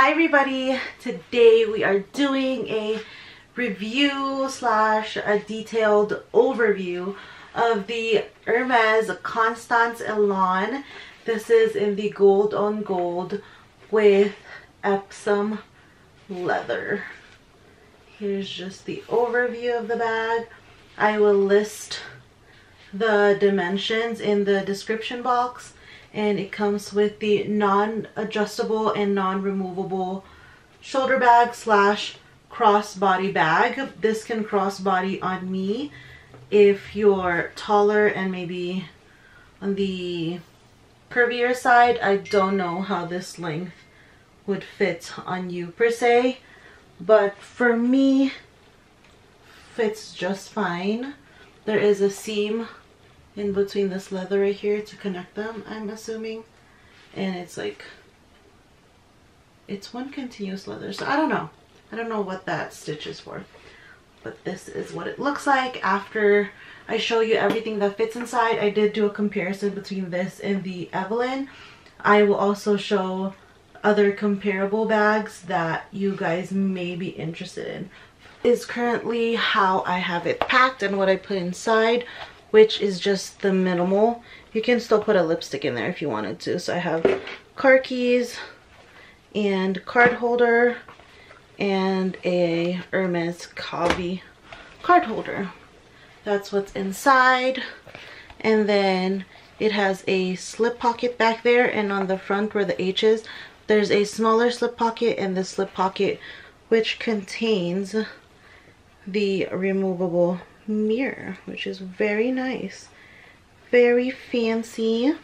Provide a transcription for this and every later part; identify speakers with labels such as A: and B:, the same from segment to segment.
A: Hi everybody, today we are doing a review slash a detailed overview of the Hermes Constance Elan. This is in the gold on gold with Epsom leather. Here's just the overview of the bag. I will list the dimensions in the description box, and it comes with the non-adjustable and non-removable shoulder bag slash crossbody bag. This can crossbody on me if you're taller and maybe on the curvier side. I don't know how this length would fit on you per se, but for me fits just fine. There is a seam in between this leather right here to connect them, I'm assuming, and it's one continuous leather, so I don't know what that stitch is for, but this is what it looks like after I show you everything that fits inside. I did do a comparison between this and the Evelyn. I will also show other comparable bags that you guys may be interested in. Is currently how I have it packed and what I put inside, which is just the minimal. You can still put a lipstick in there if you wanted to. So I have car keys and card holder and a Hermes Cavi card holder. That's what's inside. And then it has a slip pocket back there, and on the front where the H is, there's a smaller slip pocket, and the slip pocket which contains the removable mirror, which is very nice, very fancy.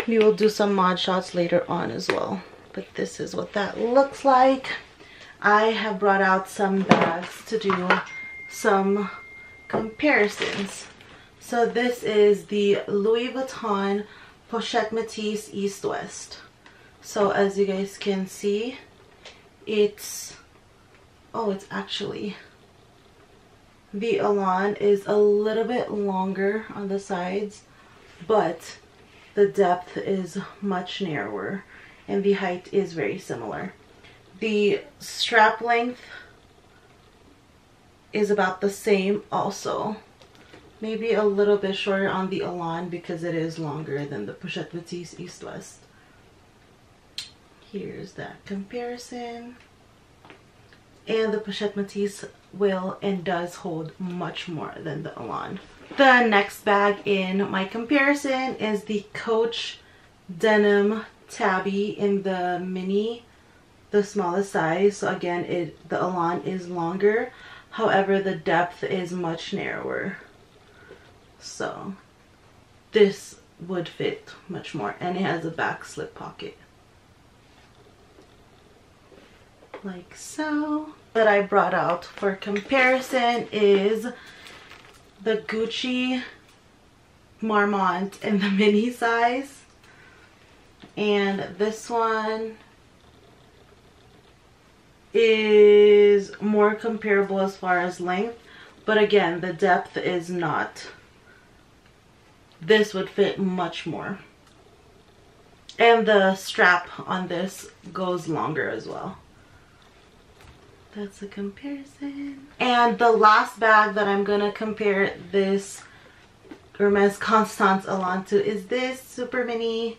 A: We will do some mod shots later on as well, but this is what that looks like. I have brought out some bags to do some comparisons. So this is the Louis Vuitton Pochette Métis East West. So as you guys can see, it's actually, the Elan is a little bit longer on the sides, but the depth is much narrower and the height is very similar. The strap length is about the same also. Maybe a little bit shorter on the Elan because it is longer than the Pochette Métis East West. Here's that comparison. And the Pochette Métis will and does hold much more than the Elan. The next bag in my comparison is the Coach Denim Tabby in the mini, the smallest size. So again, the Elan is longer, however the depth is much narrower. So this would fit much more, and it has a back slip pocket like so. That I brought out for comparison is the Gucci Marmont in the mini size, and this one is more comparable as far as length, but again the depth is not. This would fit much more, and the strap on this goes longer as well. That's a comparison. And the last bag that I'm gonna compare this Hermes Constance Elan to is this super mini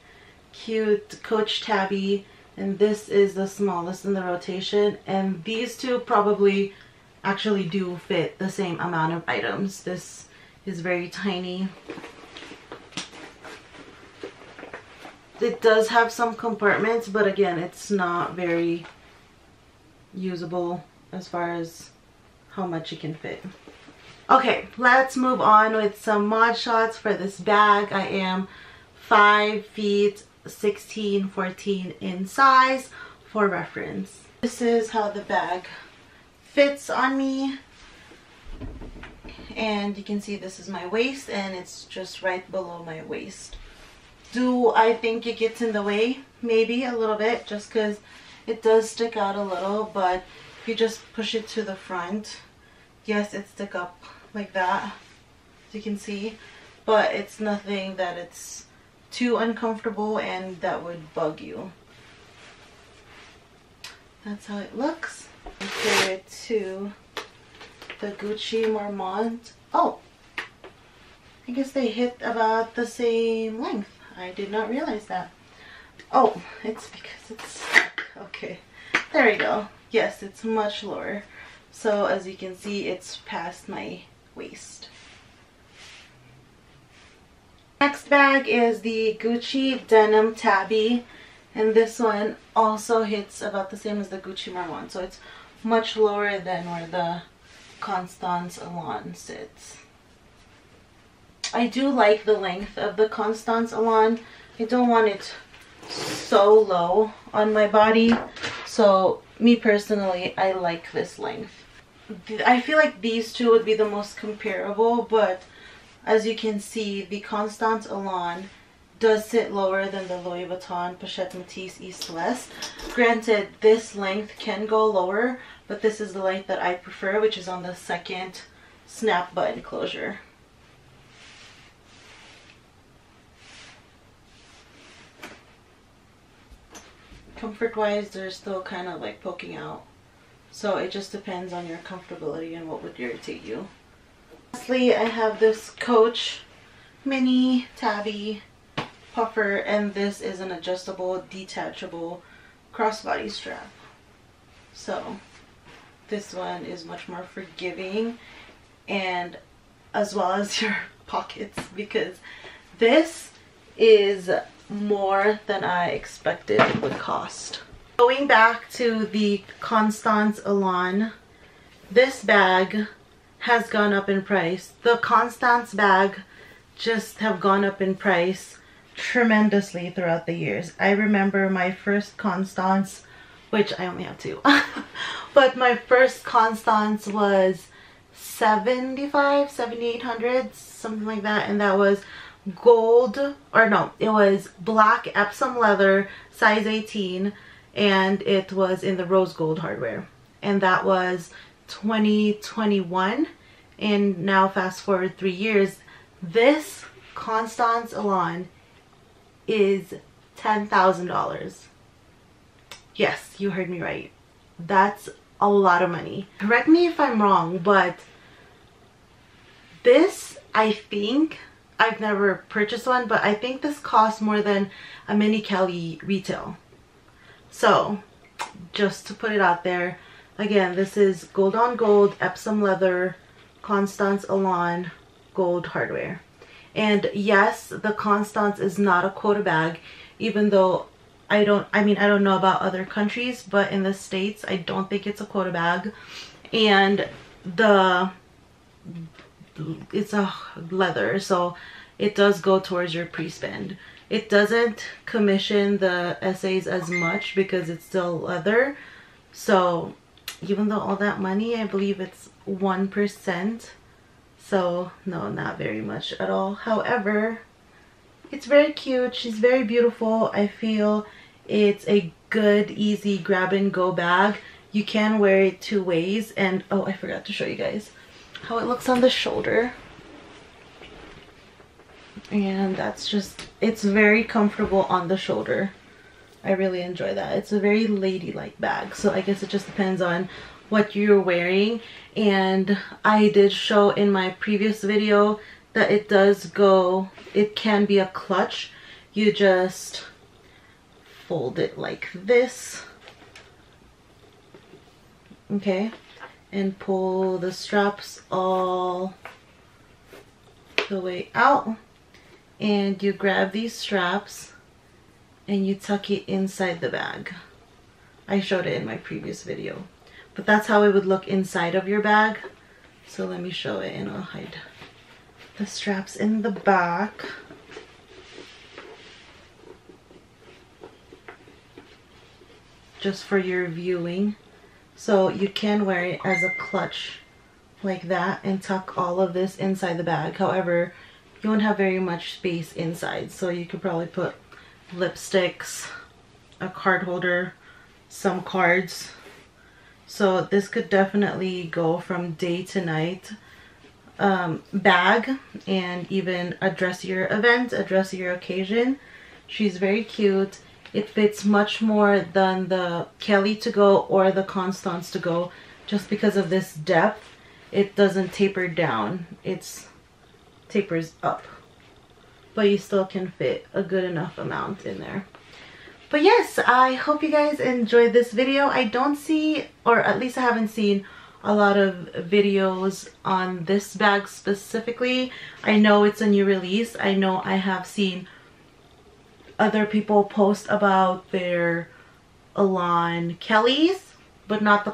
A: cute Coach Tabby, and this is the smallest in the rotation, and these two probably actually do fit the same amount of items. This is very tiny. It does have some compartments, but again it's not very usable as far as how much it can fit. Okay, let's move on with some mod shots for this bag. I am 5 feet 16, 14 in size for reference. This is how the bag fits on me, and you can see this is my waist, and it's just right below my waist. Do I think it gets in the way? Maybe a little bit, just because it does stick out a little, but if you just push it to the front, yes, it sticks up like that, as you can see, but it's nothing that it's too uncomfortable and that would bug you. That's how it looks. Compare it to the Gucci Marmont. Oh, I guess they hit about the same length. I did not realize that. Oh, it's because it's okay. There we go. Yes, it's much lower. So as you can see, it's past my waist. Next bag is the Gucci Denim Tabby, and this one also hits about the same as the Gucci Marmont, so it's much lower than where the Constance Elan sits. I do like the length of the Constance Elan. I don't want it so low on my body, so me personally, I like this length. I feel like these two would be the most comparable, but as you can see, the Constance Elan does sit lower than the Louis Vuitton Pochette Métis East-West. Granted, this length can go lower, but this is the length that I prefer, which is on the second snap button closure. Comfort-wise, they're still kind of like poking out. So it just depends on your comfortability and what would irritate you. Lastly, I have this Coach Mini Tabby Puffer, and this is an adjustable, detachable crossbody strap. So this one is much more forgiving, and as well as your pockets, because this is more than I expected it would cost. Going back to the Constance Elan, this bag has gone up in price. The Constance bag just have gone up in price tremendously throughout the years. I remember my first Constance, which I only have two, but my first Constance was 7,800, something like that, and that was gold, or no, it was black Epsom leather, size 18, and it was in the rose gold hardware, and that was 2021. And now fast forward 3 years, this Constance Elan is $10,000. Yes, you heard me right. That's a lot of money. Correct me if I'm wrong, but this, I think, I've never purchased one, but I think this costs more than a mini Kelly retail. So just to put it out there, again, this is gold on gold, Epsom leather, Constance Elan gold hardware. And yes, the Constance is not a quota bag, even though I don't know about other countries, but in the States, I don't think it's a quota bag. And it's a leather, so it does go towards your pre-spend. It doesn't commission the essays as much because it's still leather. So even though all that money, I believe it's 1%. So no, not very much at all. However, it's very cute. She's very beautiful. I feel it's a good, easy grab and go bag. You can wear it 2 ways. And oh, I forgot to show you guys how it looks on the shoulder. And that's just, it's very comfortable on the shoulder. I really enjoy that. It's a very ladylike bag, so I guess it just depends on what you're wearing. And I did show in my previous video that it does go, it can be a clutch. You just fold it like this, okay, and pull the straps all the way out, and you grab these straps and you tuck it inside the bag. I showed it in my previous video, but that's how it would look inside of your bag. So let me show it, and I'll hide the straps in the back. Just for your viewing. So you can wear it as a clutch like that and tuck all of this inside the bag. However, you won't have very much space inside, so you could probably put lipsticks, a card holder, some cards. So this could definitely go from day to night bag, and even a dressier event, a dressier occasion. She's very cute, It fits much more than the Kelly to go or the Constance to go, just because of this depth. It doesn't taper down, it's tapers up, but you still can fit a good enough amount in there. But yes, I hope you guys enjoyed this video. I don't see, or at least I haven't seen, a lot of videos on this bag specifically. I know it's a new release. I know I have seen other people post about their Elan Kellys, but not the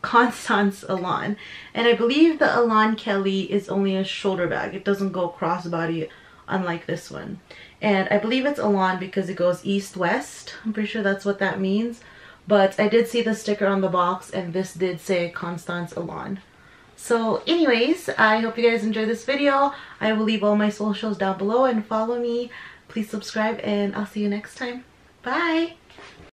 A: Constance Elan. And I believe the Elan Kelly is only a shoulder bag. It doesn't go crossbody unlike this one. And I believe it's Elan because it goes east-west. I'm pretty sure that's what that means. But I did see the sticker on the box and this did say Constance Elan. So anyways, I hope you guys enjoyed this video. I will leave all my socials down below and follow me. Please subscribe and I'll see you next time. Bye!